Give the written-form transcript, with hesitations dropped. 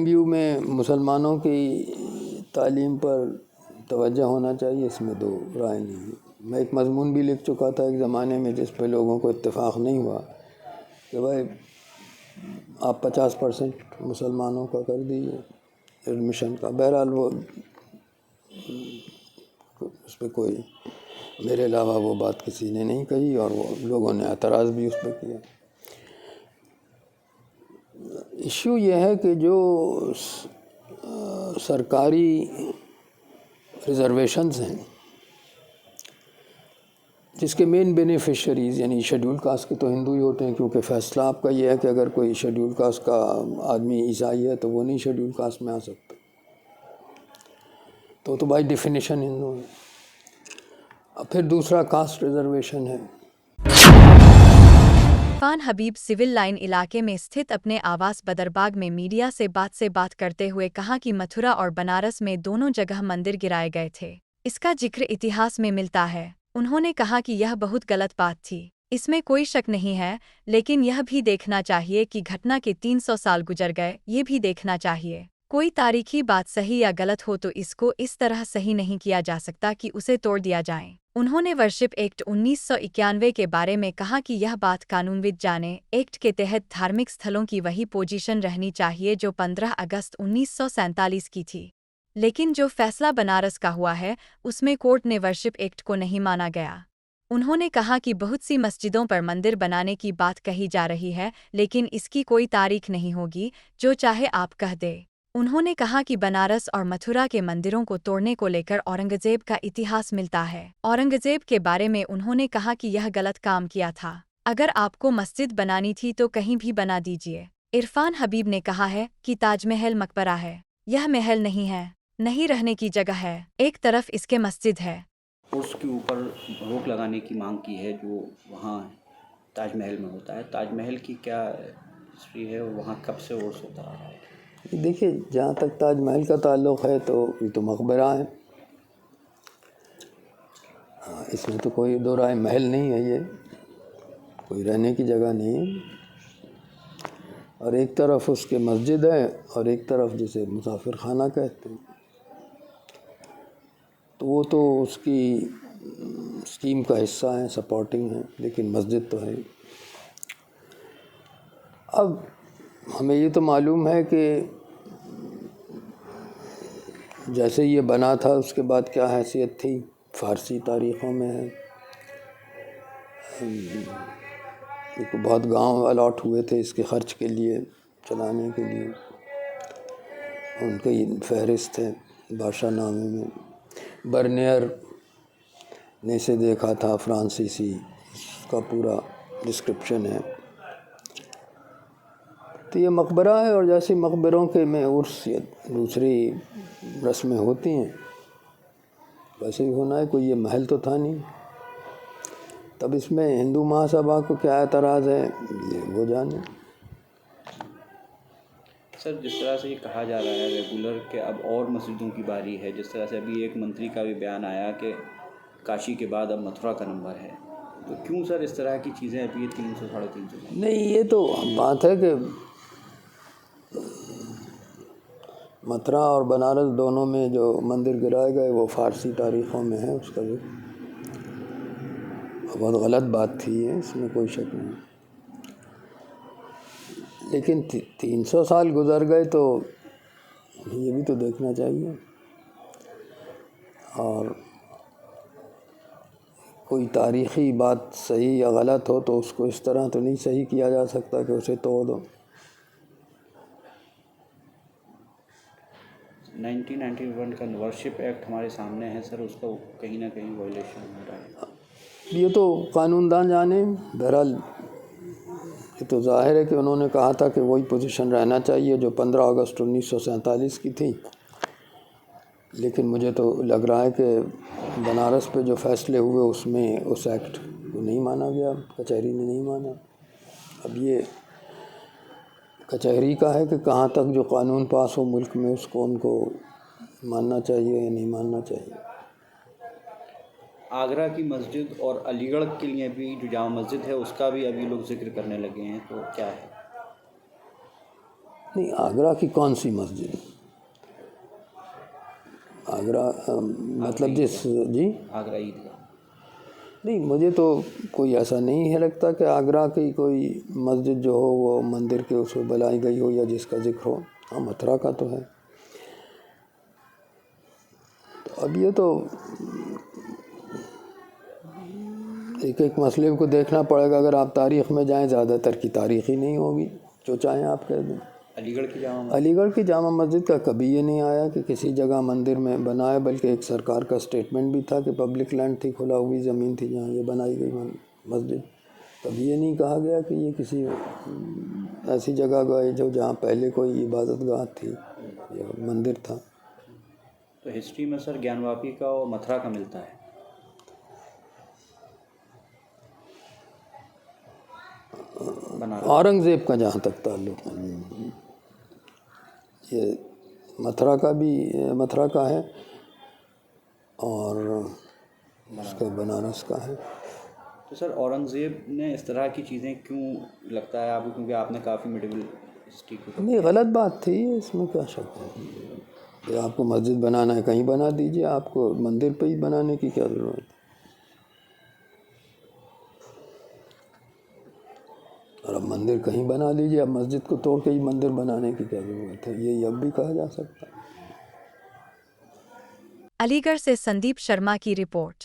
JMU میں مسلمانوں کی تعلیم پر توجہ ہونا چاہیے، اس میں دو رائے نہیں ہے۔ میں ایک مضمون بھی لکھ چکا تھا ایک زمانے میں جس پہ لوگوں کو اتفاق نہیں ہوا کہ بھائی آپ 50% مسلمانوں کا کر دیجیے ایڈمیشن کا۔ بہرحال وہ اس پہ کوئی میرے علاوہ وہ بات کسی نے نہیں کہی، اور وہ لوگوں نے اعتراض بھی اس پہ کیا۔ ایشو یہ ہے کہ جو سرکاری ریزرویشنز ہیں جس کے مین بینیفیشریز یعنی شیڈول کاسٹ کے تو ہندو ہی ہوتے ہیں، کیونکہ فیصلہ آپ کا یہ ہے کہ اگر کوئی شیڈول کاسٹ کا آدمی عیسائی ہے تو وہ نہیں شیڈول کاسٹ میں آ سکتا، تو بائی ڈیفینیشن ہندو ہے۔ اب پھر دوسرا کاسٹ ریزرویشن ہے۔ عرفان حبیب سول لائن علاقے میں استھت اپنے آواس بدرباغ میں میڈیا سے بات کرتے ہوئے کہا کہ متھرا اور بنارس میں دونوں جگہ مندر گرائے گئے تھے، اس کا ذکر اتہاس میں ملتا ہے۔ انہوں نے کہا کہ یہ بہت غلط بات تھی، اس میں کوئی شک نہیں ہے، لیکن یہ بھی دیکھنا چاہیے کہ گھٹنا کے 300 سال گزر گئے، یہ بھی دیکھنا چاہیے۔ کوئی تاریخی بات صحیح یا غلط ہو تو اس کو اس طرح صحیح نہیں کیا جا سکتا کہ اسے توڑ دیا جائے۔ انہوں نے ورشپ ایکٹ 1991 کے بارے میں کہا کہ یہ بات قانونوید جانے، ایکٹ کے تحت دھارمک استھلوں کی وہی پوزیشن رہنی چاہیے جو 15 اگست 1947 کی تھی، لیکن جو فیصلہ بنارس کا ہوا ہے اس میں کورٹ نے ورشپ ایکٹ کو نہیں مانا گیا۔ انہوں نے کہا کہ بہت سی مسجدوں پر مندر بنانے کی بات کہی جا رہی ہے، لیکن اس کی کوئی تاریخ نہیں ہوگی، جو چاہے آپ کہہ دے۔ انہوں نے کہا کہ بنارس اور متھرا کے مندروں کو توڑنے کو لے کر اورنگزیب کا اتہاس ملتا ہے۔ اورنگزیب کے بارے میں انہوں نے کہا کہ یہ غلط کام کیا تھا، اگر آپ کو مسجد بنانی تھی تو کہیں بھی بنا دیجیے۔ عرفان حبیب نے کہا ہے کہ تاج محل مقبرہ ہے، یہ محل نہیں ہے، نہیں رہنے کی جگہ ہے، ایک طرف اس کے مسجد ہے۔ اس کے اوپر روک لگانے کی مانگ کی ہے جو وہاں تاج محل میں ہوتا ہے۔ تاج محل کی کیا ہسٹری ہے اور وہاں کب سے عرس ہوتا آ رہا ہے؟ دیکھیے، جہاں تک تاج محل کا تعلق ہے تو یہ تو مقبرہ ہے، اس میں تو کوئی دو رائے، محل نہیں ہے، یہ کوئی رہنے کی جگہ نہیں ہے۔ اور ایک طرف اس کے مسجد ہے اور ایک طرف جسے مسافر خانہ کہتے ہیں، تو وہ تو اس کی اسکیم کا حصہ ہیں، سپورٹنگ ہیں، لیکن مسجد تو ہے۔ اب ہمیں یہ تو معلوم ہے کہ جیسے یہ بنا تھا اس کے بعد کیا حیثیت تھی، فارسی تاریخوں میں ہے، بہت گاؤں الاٹ ہوئے تھے اس کے خرچ کے لیے، چلانے کے لیے، ان کی فہرست ہے بادشاہ نامے میں۔ برنیئر نے اسے دیکھا تھا، فرانسیسی، اس کا پورا ڈسکرپشن ہے۔ تو یہ مقبرہ ہے، اور جیسے مقبروں کے میں عرس یا دوسری رسمیں ہوتی ہیں ویسے ہی ہونا ہے، کوئی یہ محل تو تھا نہیں۔ تب اس میں ہندو مہاسبھا کو کیا اعتراض ہے یہ وہ جانے۔ سر، جس طرح سے یہ کہا جا رہا ہے ریگولر کہ اب اور مسجدوں کی باری ہے، جس طرح سے ابھی ایک منتری کا بھی بیان آیا کہ کاشی کے بعد اب متھرا کا نمبر ہے، تو کیوں سر اس طرح کی چیزیں ابھی 300 350؟ نہیں، یہ تو بات ہے کہ متھرا اور بنارس دونوں میں جو مندر گرائے گئے وہ فارسی تاریخوں میں ہے، اس کا بھی بہت غلط بات تھی ہے، اس میں کوئی شک نہیں، لیکن 300 سال گزر گئے تو یہ بھی تو دیکھنا چاہیے۔ اور کوئی تاریخی بات صحیح یا غلط ہو تو اس کو اس طرح تو نہیں صحیح کیا جا سکتا کہ اسے توڑ دو۔ 1991 کا ورشپ ایکٹ ہمارے سامنے ہے سر، اس کا کہیں نہ کہیں وائلیشن ہو رہا ہے۔ یہ تو قانون دان جانے، بہرحال یہ تو ظاہر ہے کہ انہوں نے کہا تھا کہ وہی پوزیشن رہنا چاہیے جو 15 اگست 1947 کی تھی، لیکن مجھے تو لگ رہا ہے کہ بنارس پہ جو فیصلے ہوئے اس میں اس ایکٹ کو نہیں مانا گیا، کچہری نے نہیں مانا۔ اب یہ کچہری کا ہے کہ کہاں تک جو قانون پاس ہو ملک میں اس کو ان کو ماننا چاہیے یا نہیں ماننا چاہیے۔ آگرہ کی مسجد اور علی گڑھ کے لیے بھی جو جامع مسجد ہے اس کا بھی ابھی لوگ ذکر کرنے لگے ہیں، تو کیا ہے؟ نہیں، آگرہ کی کون سی مسجد؟ آگرہ مطلب جی آگرہ عیدگاہ؟ نہیں، مجھے تو کوئی ایسا نہیں ہے لگتا کہ آگرہ کی کوئی مسجد جو ہو وہ مندر کے اس میں بنائی گئی ہو یا جس کا ذکر ہو. ہاں، متھرا کا تو ہے. تو اب یہ تو ایک ایک مسئلے کو دیکھنا پڑے گا. اگر آپ تاریخ میں جائیں زیادہ تر کی تاریخ ہی نہیں ہوگی، جو چاہیں آپ کہہ دیں. علی گڑھ کی جامع مسجد کا کبھی یہ نہیں آیا کہ کسی جگہ مندر میں بنائے، بلکہ ایک سرکار کا سٹیٹمنٹ بھی تھا کہ پبلک لینڈ تھی، کھلا ہوئی زمین تھی جہاں یہ بنائی گئی مسجد. کبھی یہ نہیں کہا گیا کہ یہ کسی ایسی جگہ گئے جہاں پہلے کوئی عبادت گاہ تھی یا مندر تھا. تو ہسٹری میں سر گیان واپی کا اور متھرا کا ملتا ہے. اورنگزیب کا جہاں تک تعلق ہے، یہ متھرا کا ہے اور اس کا بنارس کا ہے. تو سر اورنگزیب نے اس طرح کی چیزیں کیوں لگتا ہے آپ کو؟ کیونکہ آپ نے کافی میڈیول ہسٹری کو. نہیں، غلط بات تھی، اس میں کیا شک ہے کہ آپ کو مسجد بنانا ہے کہیں بنا دیجئے، آپ کو مندر پہ ہی بنانے کی کیا ضرورت ہے؟ اور اب مندر کہیں بنا لیجئے، اب مسجد کو توڑ کے ہی مندر بنانے کی کیا ضرورت ہے؟ یہ اب بھی کہا جا سکتا ہے. علی گڑھ سے سندیپ شرما کی رپورٹ.